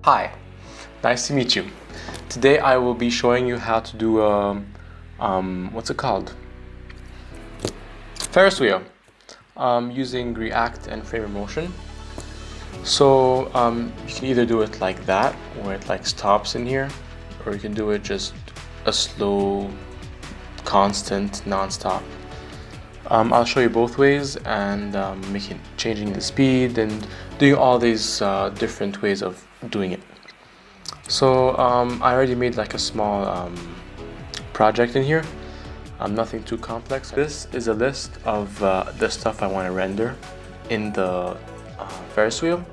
Hi, nice to meet you. Today I will be showing you how to do what's it called? Ferris wheel using React and Framer Motion. So you can either do it like that, where it like stops in here, or you can do it just a slow, constant, non-stop. I'll show you both ways and changing the speed and doing all these different ways of doing it. So I already made like a small project in here, nothing too complex. This is a list of the stuff I want to render in the Ferris wheel.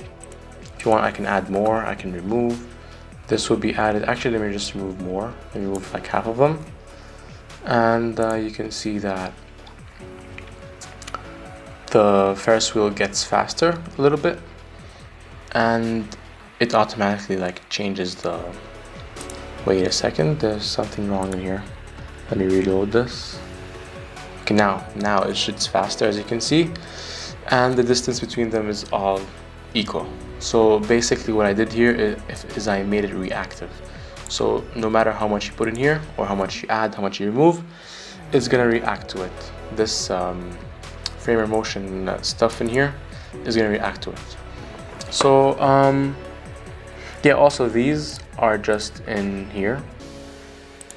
If you want, I can add more, I can remove. This will be added. Actually, let me just remove more. Let me remove like half of them. And you can see that the Ferris wheel gets faster a little bit, and it automatically like changes the. Wait a second, there's something wrong in here. Let me reload this. Okay, now it shoots faster, as you can see, and the distance between them is all equal. So basically what I did here is I made it reactive. So no matter how much you put in here, or how much you add, how much you remove, it's gonna react to it. This Framer Motion stuff in here is gonna react to it. So yeah, also these are just in here.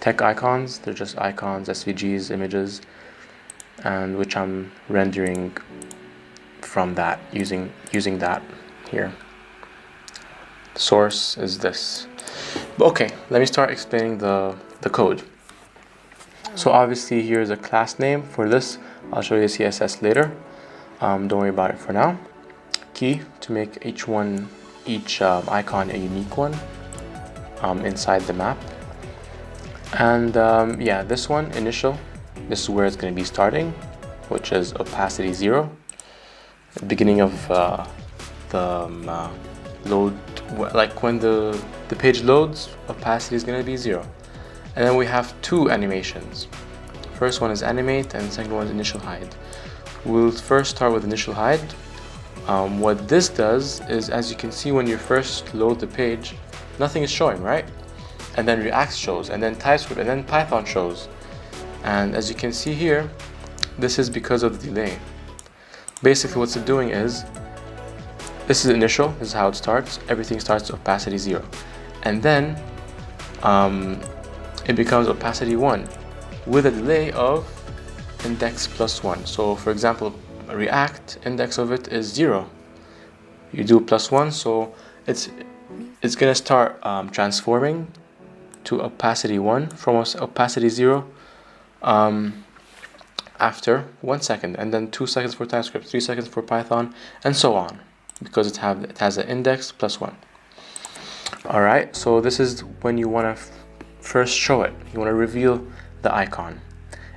Tech icons, they're just icons, SVGs, images, and which I'm rendering from that using that here. Source is this. Okay, let me start explaining the code. So obviously here's a class name for this. I'll show you the CSS later. Don't worry about it for now. Key to make each icon a unique one inside the map. And yeah, this one, initial, this is where it's going to be starting, which is opacity 0. The beginning of the load, like when the page loads, opacity is going to be 0. And then we have two animations. First one is animate, and the second one is initial hide. We'll first start with initial hide. What this does is, as you can see, when you first load the page, nothing is showing, right? And then React shows, and then TypeScript, and then Python shows. And as you can see here, this is because of the delay. Basically what's it doing is, this is initial, this is how it starts. Everything starts opacity 0. And then it becomes opacity 1 with a delay of index +1. So for example, React index of it is 0. You do +1, so it's gonna start transforming to opacity 1 from opacity 0 after 1 second, and then 2 seconds for TypeScript, 3 seconds for Python, and so on, because it has an index +1. Alright, so this is when you want to first show it. You want to reveal the icon.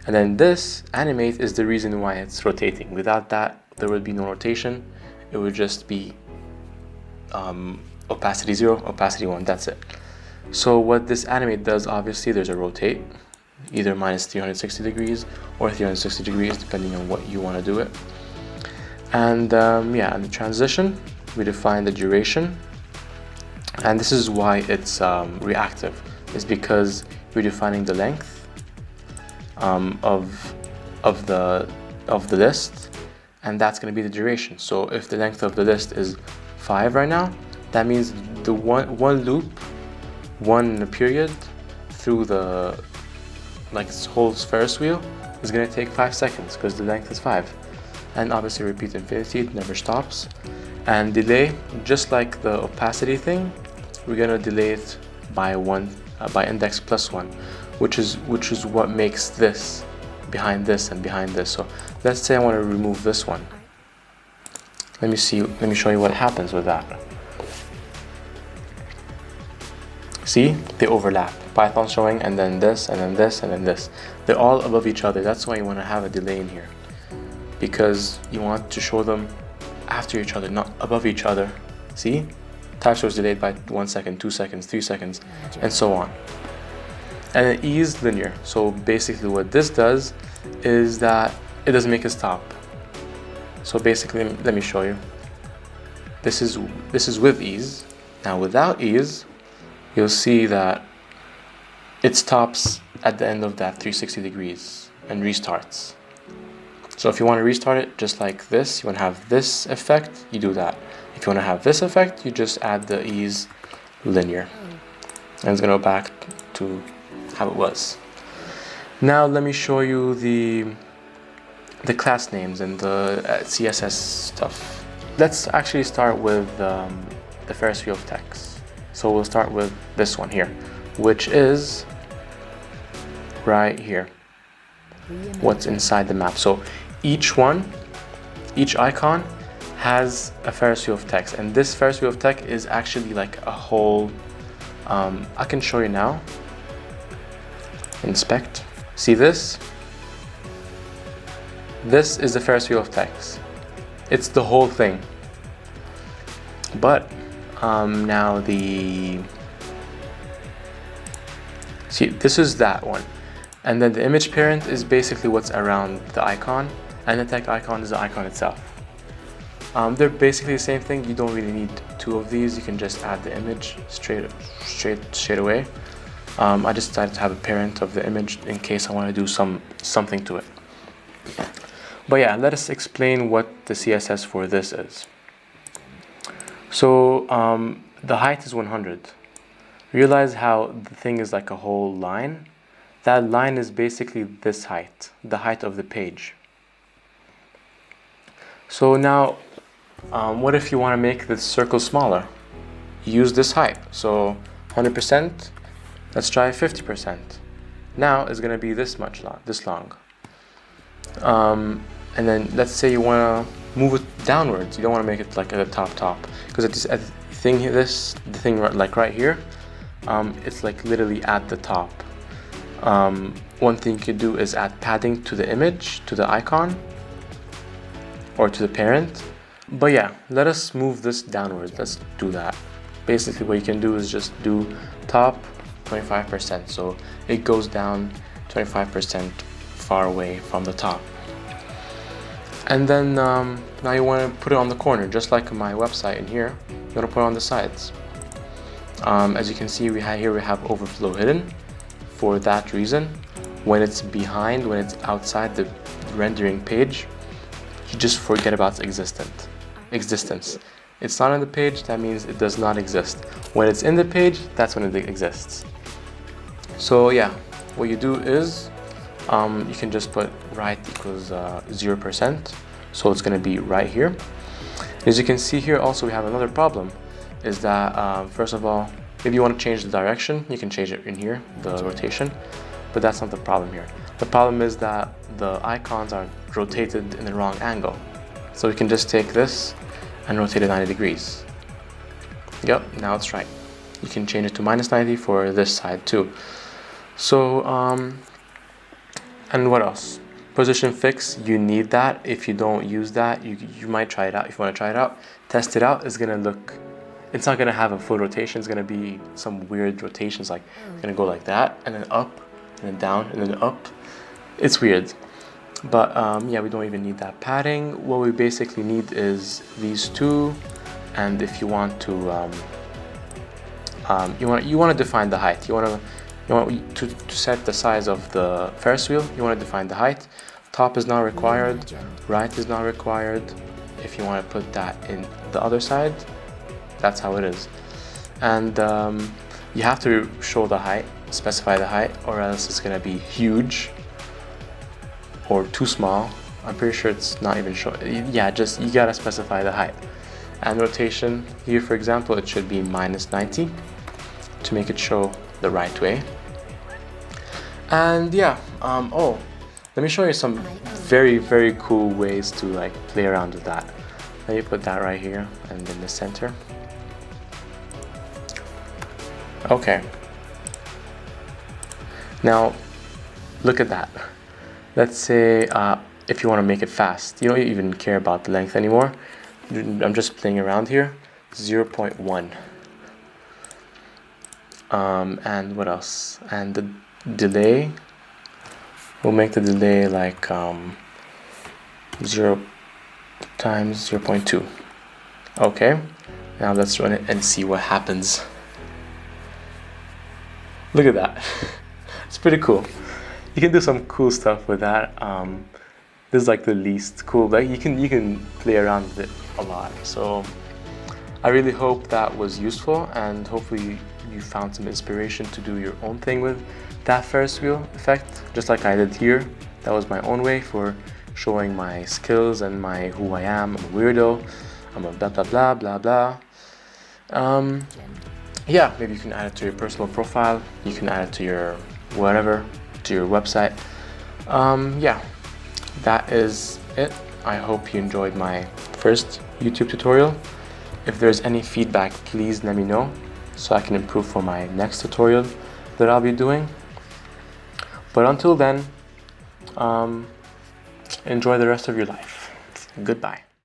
And then this animate is the reason why it's rotating. Without that, there would be no rotation. It would just be opacity 0, opacity 1, that's it. So what this animate does, obviously there's a rotate, either minus 360 degrees or 360 degrees, depending on what you want to do it. And yeah, and the transition, we define the duration. And this is why it's reactive, is because we're defining the length of the list, and that's going to be the duration. So if the length of the list is 5 right now, that means the one loop, one period through the this whole Ferris wheel is going to take 5 seconds because the length is 5. And obviously repeat infinity, it never stops. And delay, just like the opacity thing, we're going to delay it by by index +1, which is what makes this behind this and behind this. So let's say I want to remove this one. Let me show you what happens with that. See, they overlap. Python showing, and then this, and then this, and then this. They're all above each other. That's why you want to have a delay in here, because you want to show them after each other, not above each other. See? TypeScript is delayed by 1 second, 2 seconds, 3 seconds, and so on. And then E is linear. So basically what this does is that it doesn't make it stop. So basically, let me show you. This is with ease. Now without ease, you'll see that it stops at the end of that 360 degrees and restarts. So if you want to restart it just like this, you want to have this effect, you do that. If you want to have this effect, you just add the ease linear. And it's going to go back to how it was. Now let me show you the class names and the CSS stuff. Let's actually start with the Ferris Wheel of text. So we'll start with this one here, which is right here. What's inside the map. So each icon has a Ferris wheel of text, and this Ferris wheel of text is actually like a whole, I can show you now. Inspect. See this? This is the Ferris wheel of text. It's the whole thing. But now see, this is that one. And then the image parent is basically what's around the icon, and the tech icon is the icon itself. They're basically the same thing. You don't really need two of these. You can just add the image straight away. I just decided to have a parent of the image in case I want to do something to it. But yeah, let us explain what the CSS for this is. So the height is 100. Realize how the thing is like a whole line. That line is basically this height, the height of the page. So now, what if you want to make this circle smaller? Use this height. So 100%, let's try 50%. Now it's going to be this long. And then let's say you want to move it downwards. You don't want to make it like at the top, because the thing like right here, it's like literally at the top. One thing you could do is add padding to the image, to the icon, or to the parent. But yeah, let us move this downwards. Let's do that. Basically what you can do is just do top 25%. So it goes down 25% far away from the top. And then now you want to put it on the corner, just like my website in here. You want to put it on the sides. As you can see, we have overflow hidden. For that reason, when it's behind, when it's outside the rendering page, you just forget about its existence. It's not on the page, that means it does not exist. When it's in the page, that's when it exists. So yeah, what you do is you can just put right equals 0%. So it's going to be right here. As you can see here, also we have another problem, is that first of all, if you want to change the direction, you can change it in here, the rotation, but that's not the problem here. The problem is that the icons are rotated in the wrong angle. So we can just take this and rotate it 90 degrees. Yep, now it's right. You can change it to -90 for this side too. So, and what else? Position fix, you need that. If you don't use that, you might try it out. If you want to try it out, test it out. It's not gonna have a full rotation. It's gonna be some weird rotations, like it's gonna go like that, and then up, and then down, and then up. It's weird. But yeah, we don't even need that padding. What we basically need is these two, and if you want to, you want to define the height. You want to set the size of the Ferris wheel. You want to define the height. Top is not required. Right is not required. If you want to put that in the other side, that's how it is. And you have to show the height, specify the height, or else it's gonna be huge or too small. I'm pretty sure it's not even showing. Yeah, just you gotta specify the height. And rotation here, for example, it should be -90 to make it show the right way. And yeah, oh, let me show you some very cool ways to like play around with that. Let me put that right here and in the center. Okay. Now, look at that. Let's say if you want to make it fast, you don't even care about the length anymore. I'm just playing around here. 0.1. And what else? And the delay, we'll make the delay like 0 times 0.2. Okay. Now let's run it and see what happens. Look at that. It's pretty cool. You can do some cool stuff with that. This is like the least cool, but you can play around with it a lot. So I really hope that was useful, and hopefully you found some inspiration to do your own thing with that Ferris wheel effect, just like I did here. That was my own way for showing my skills and my who I am. I'm a weirdo. I'm a blah blah blah blah blah. Yeah, maybe you can add it to your personal profile. You can add it to your whatever, to your website. Yeah, that is it. I hope you enjoyed my first YouTube tutorial. If there's any feedback, please let me know so I can improve for my next tutorial that I'll be doing. But until then, enjoy the rest of your life. Goodbye.